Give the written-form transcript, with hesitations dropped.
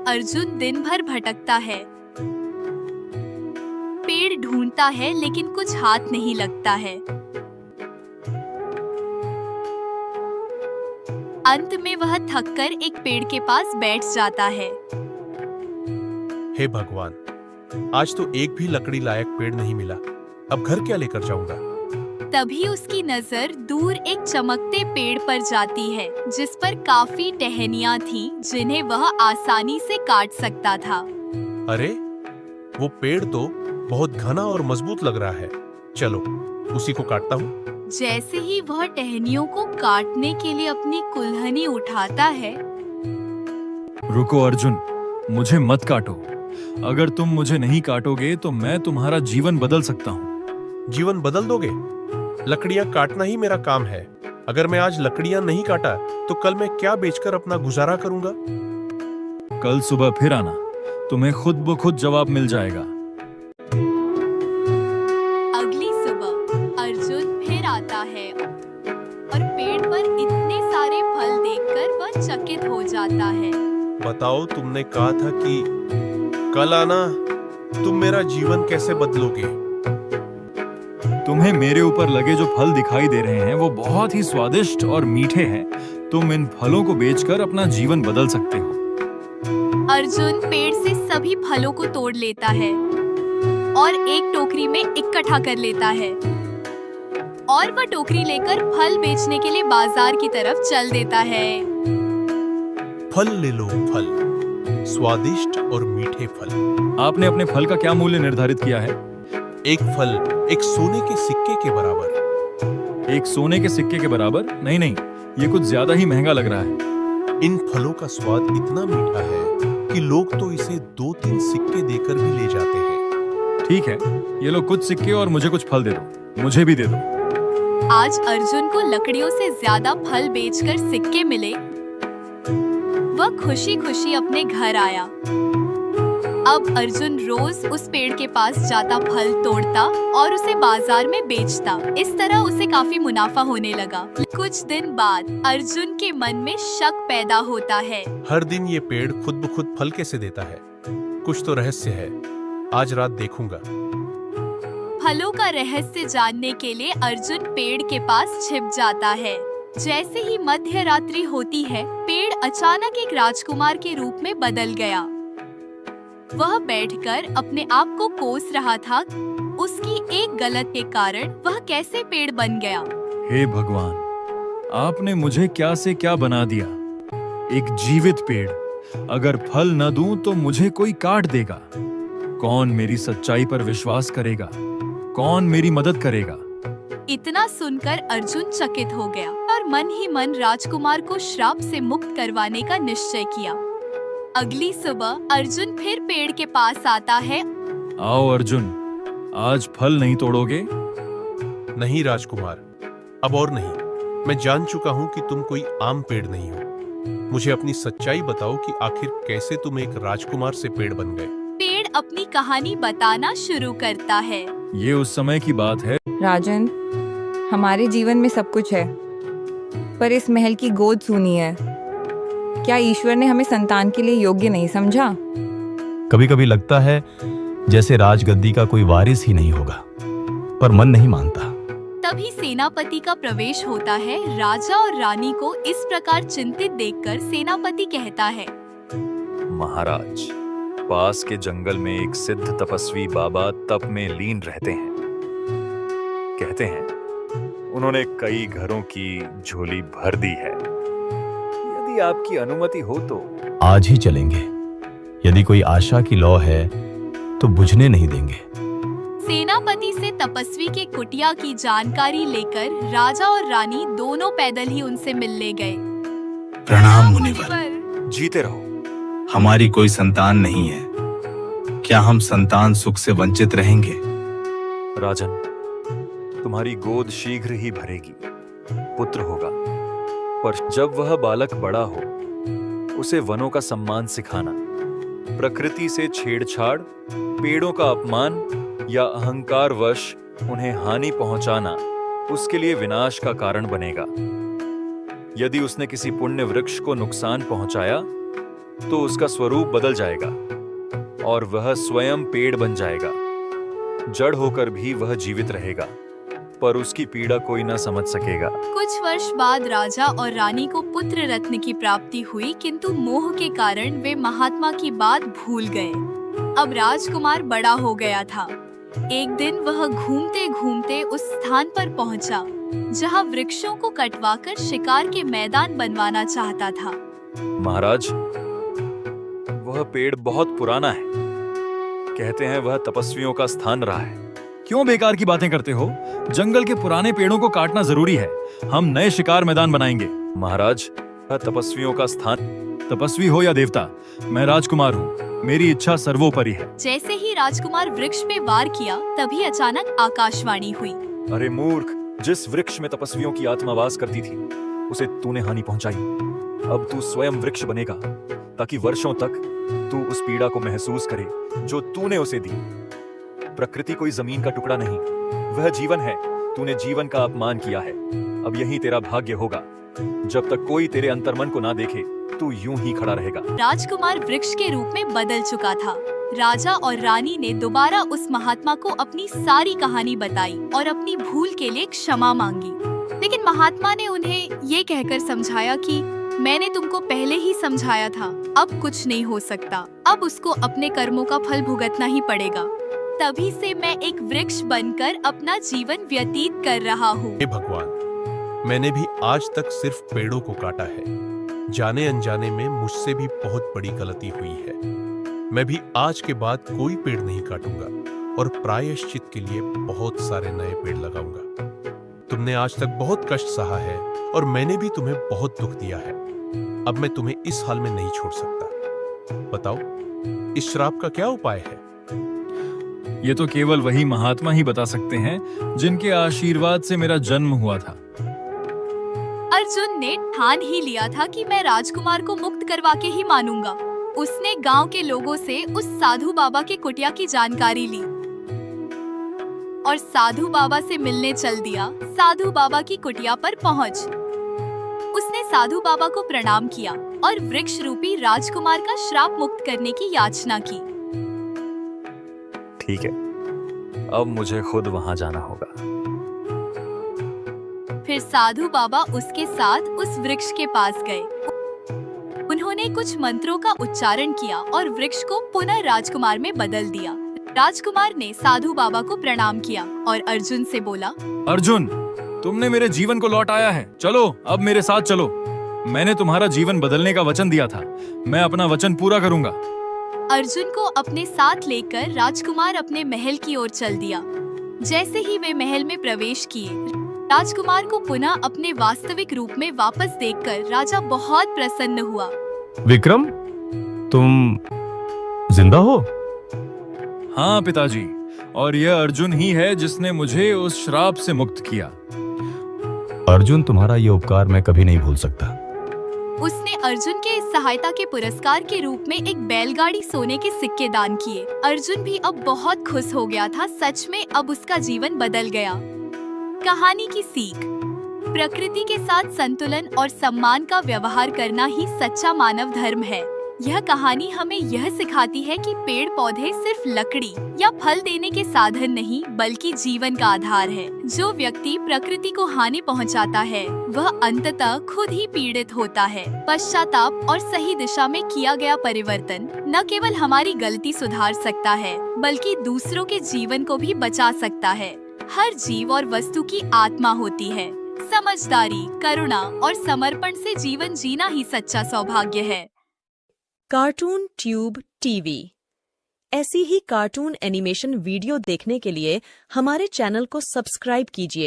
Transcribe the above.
अर्जुन दिन भर भटकता है। पेड़ ढूंढता है लेकिन कुछ हाथ नहीं लगता है। अंत में वह थककर एक पेड़ के पास बैठ जाता है। हे भगवान, आज तो एक भी लकड़ी लायक पेड़ नहीं मिला। अब घर क्या लेकर जाऊंगा? तभी उसकी नजर दूर एक चमकते पेड़ पर जाती है, जिस पर काफी टहनियां थीं, जिन्हें वह आसानी से काट सकता था। अरे, वो पेड़ तो बहुत घना और मजबूत लग रहा है। चलो, उसी को काटता हूँ। जैसे ही वह टहनियों को काटने के लिए अपनी कुल्हनी उठाता है। रुको अर्जुन, मुझे मत काटो। अगर तुम मुझे नहीं काटोगे तो मैं तुम्हारा जीवन बदल सकता हूँ। जीवन बदल दोगे? लकड़ियां काटना ही मेरा काम है। अगर मैं आज लकड़ियां नहीं काटा तो कल मैं क्या बेचकर अपना गुजारा करूंगा? कल सुबह फिर आना, तुम्हें खुद ब खुद जवाब मिल जाएगा। अगली सुबह अर्जुन फिर आता है और पेड़ पर इतने सारे फल देखकर वह चकित हो जाता है। बताओ, तुमने कहा था कि कल आना। तुम मेरा जीवन कैसे बदलोगे? तुम्हें मेरे ऊपर लगे जो फल दिखाई दे रहे हैं वो बहुत ही स्वादिष्ट और मीठे हैं। तुम इन फलों को बेचकर अपना जीवन बदल सकते हो। अर्जुन पेड़ से सभी फलों को तोड़ लेता है और एक टोकरी में इकट्ठा कर लेता है और वह टोकरी लेकर फल बेचने के लिए बाजार की तरफ चल देता है। फल ले लो, फल, स्वादिष्ट और मीठे फल। आपने अपने फल का क्या मूल्य निर्धारित किया है? एक फल एक सोने के सिक्के के बराबर। एक सोने के सिक्के के बराबर? नहीं नहीं, ये कुछ ज्यादा ही महंगा लग रहा है। इन फलों का स्वाद इतना मीठा है कि लोग तो इसे 2-3 सिक्के देकर भी ले जाते हैं। ठीक है, ये लो कुछ सिक्के और मुझे कुछ फल दे दो। मुझे भी दे दो। आज अर्जुन को लकड़ियों से ज्यादा फल बेचकर सिक्के मिले। वह खुशी खुशी अपने घर आया। अब अर्जुन रोज उस पेड़ के पास जाता, फल तोड़ता और उसे बाजार में बेचता। इस तरह उसे काफी मुनाफा होने लगा। कुछ दिन बाद अर्जुन के मन में शक पैदा होता है। हर दिन ये पेड़ खुद ब खुद फल कैसे देता है? कुछ तो रहस्य है। आज रात देखूंगा। फलों का रहस्य जानने के लिए अर्जुन पेड़ के पास छिप जाता है। जैसे ही मध्य रात्रि होती है, पेड़ अचानक एक राजकुमार के रूप में बदल गया। वह बैठकर अपने आप को कोस रहा था। उसकी एक गलत के कारण वह कैसे पेड़ बन गया। हे भगवान, आपने मुझे क्या से क्या बना दिया। एक जीवित पेड़। अगर फल न दूं तो मुझे कोई काट देगा। कौन मेरी सच्चाई पर विश्वास करेगा? कौन मेरी मदद करेगा? इतना सुनकर अर्जुन चकित हो गया और मन ही मन राजकुमार को श्राप से मुक्त करवाने का निश्चय किया। अगली सुबह अर्जुन फिर पेड़ के पास आता है। आओ अर्जुन, आज फल नहीं तोड़ोगे? नहीं राजकुमार, अब और नहीं। मैं जान चुका हूँ कि तुम कोई आम पेड़ नहीं हो। मुझे अपनी सच्चाई बताओ कि आखिर कैसे तुम एक राजकुमार से पेड़ बन गए। पेड़ अपनी कहानी बताना शुरू करता है। ये उस समय की बात है। राजन, हमारे जीवन में सब कुछ है, पर इस महल की गोद सूनी है। क्या ईश्वर ने हमें संतान के लिए योग्य नहीं समझा? कभी कभी लगता है जैसे राजगद्दी का कोई वारिस ही नहीं होगा, पर मन नहीं मानता। तभी सेनापति का प्रवेश होता है। राजा और रानी को इस प्रकार चिंतित देखकर सेनापति कहता है, महाराज, पास के जंगल में एक सिद्ध तपस्वी बाबा तप में लीन रहते हैं। कहते हैं उन्होंने कई घरों की झोली भर दी है। यदि आपकी अनुमति हो तो आज ही चलेंगे। यदि कोई आशा की लौ है तो बुझने नहीं देंगे। सेनापति से तपस्वी के कुटिया की जानकारी लेकर राजा और रानी दोनों पैदल ही उनसे मिलने गए। प्रणाम मुनिवर। जीते रहो। हमारी कोई संतान नहीं है। क्या हम संतान सुख से वंचित रहेंगे? राजन, तुम्हारी गोद शीघ्र ही भरेगी। पुत्र होगा, पर जब वह बालक बड़ा हो, उसे वनों का सम्मान सिखाना, प्रकृति से छेड़छाड़, पेड़ों का अपमान या अहंकारवश उन्हें हानि पहुंचाना उसके लिए विनाश का कारण बनेगा। यदि उसने किसी पुण्य वृक्ष को नुकसान पहुंचाया तो उसका स्वरूप बदल जाएगा और वह स्वयं पेड़ बन जाएगा। जड़ होकर भी वह जीवित रहेगा, पर उसकी पीड़ा कोई न समझ सकेगा। कुछ वर्ष बाद राजा और रानी को पुत्र रत्न की प्राप्ति हुई, किंतु मोह के कारण वे महात्मा की बात भूल गए। अब राजकुमार बड़ा हो गया था। एक दिन वह घूमते घूमते उस स्थान पर पहुंचा जहां वृक्षों को कटवाकर शिकार के मैदान बनवाना चाहता था। महाराज, वह पेड़ बहुत पुराना है। कहते हैं वह तपस्वियों का स्थान रहा है। क्यों बेकार की बातें करते हो? जंगल के पुराने पेड़ों को काटना जरूरी है। हम नए शिकार मैदान बनाएंगे। महाराज, वह तपस्वियों का स्थान। तपस्वी हो या देवता, मैं राजकुमार हूँ। मेरी इच्छा सर्वोपरि है। जैसे ही राजकुमार वृक्ष पे वार किया, तभी अचानक आकाशवाणी हुई। अरे मूर्ख, जिस वृक्ष में तपस्वियों की आत्मा वास करती थी, उसे तूने हानि पहुंचाई। अब तू स्वयं वृक्ष बनेगा, ताकि वर्षों तक तू उस पीड़ा को महसूस करे जो तूने उसे दी। प्रकृति कोई जमीन का टुकड़ा नहीं, वह जीवन है। तूने जीवन का अपमान किया है। अब यही तेरा भाग्य होगा। जब तक कोई तेरे अंतर्मन को ना देखे, तू यूं ही खड़ा रहेगा। राजकुमार वृक्ष के रूप में बदल चुका था। राजा और रानी ने दोबारा उस महात्मा को अपनी सारी कहानी बताई और अपनी भूल के लिए क्षमा मांगी। लेकिन महात्मा ने उन्हें ये कहकर समझाया कि मैंने तुमको पहले ही समझाया था, अब कुछ नहीं हो सकता। अब उसको अपने कर्मों का फल भुगतना ही पड़ेगा। तभी से मैं एक वृक्ष बनकर अपना जीवन व्यतीत कर रहा हूँ। हे भगवान, मैंने भी आज तक सिर्फ पेड़ों को काटा है। जाने अनजाने में मुझसे भी बहुत बड़ी गलती हुई है। मैं भी आज के बाद कोई पेड़ नहीं काटूंगा और प्रायश्चित के लिए बहुत सारे नए पेड़ लगाऊंगा। तुमने आज तक बहुत कष्ट सहा है और मैंने भी तुम्हें बहुत दुख दिया है। अब मैं तुम्हें इस हाल में नहीं छोड़ सकता। बताओ, इस श्राप का क्या उपाय है? ये तो केवल वही महात्मा ही बता सकते हैं जिनके आशीर्वाद से मेरा जन्म हुआ था। अर्जुन ने ठान ही लिया था कि मैं राजकुमार को मुक्त करवा के ही मानूंगा। उसने गांव के लोगों से उस साधु बाबा के कुटिया की जानकारी ली और साधु बाबा से मिलने चल दिया। साधु बाबा की कुटिया पर पहुंच उसने साधु बाबा को प्रणाम किया और वृक्ष रूपी राजकुमार का श्राप मुक्त करने की याचना की। ठीक है, अब मुझे खुद वहां जाना होगा। फिर साधु बाबा उसके साथ उस वृक्ष के पास गए। उन्होंने कुछ मंत्रों का उच्चारण किया और वृक्ष को पुनः राजकुमार में बदल दिया। राजकुमार ने साधु बाबा को प्रणाम किया और अर्जुन से बोला, अर्जुन, तुमने मेरे जीवन को लौटाया है। चलो, अब मेरे साथ चलो। मैंने तुम्हारा जीवन बदलने का वचन दिया था। मैं अपना वचन पूरा करूंगा। अर्जुन को अपने साथ लेकर राजकुमार अपने महल की ओर चल दिया। जैसे ही वे महल में प्रवेश किए, राजकुमार को पुनः अपने वास्तविक रूप में वापस देखकर राजा बहुत प्रसन्न हुआ। विक्रम, तुम जिंदा हो? हाँ पिताजी, और यह अर्जुन ही है जिसने मुझे उस श्राप से मुक्त किया। अर्जुन, तुम्हारा ये उपकार मैं कभी नहीं भूल सकता। उसने अर्जुन के इस सहायता के पुरस्कार के रूप में एक बैलगाड़ी सोने के सिक्के दान किए। अर्जुन भी अब बहुत खुश हो गया था। सच में अब उसका जीवन बदल गया। कहानी की सीख: प्रकृति के साथ संतुलन और सम्मान का व्यवहार करना ही सच्चा मानव धर्म है। यह कहानी हमें यह सिखाती है कि पेड़ पौधे सिर्फ लकड़ी या फल देने के साधन नहीं, बल्कि जीवन का आधार है। जो व्यक्ति प्रकृति को हानि पहुंचाता है, वह अंततः खुद ही पीड़ित होता है। पश्चाताप और सही दिशा में किया गया परिवर्तन न केवल हमारी गलती सुधार सकता है, बल्कि दूसरों के जीवन को भी बचा सकता है। हर जीव और वस्तु की आत्मा होती है। समझदारी, करुणा और समर्पण से जीवन जीना ही सच्चा सौभाग्य है। कार्टून ट्यूब टीवी ऐसी ही कार्टून एनिमेशन वीडियो देखने के लिए हमारे चैनल को सब्सक्राइब कीजिए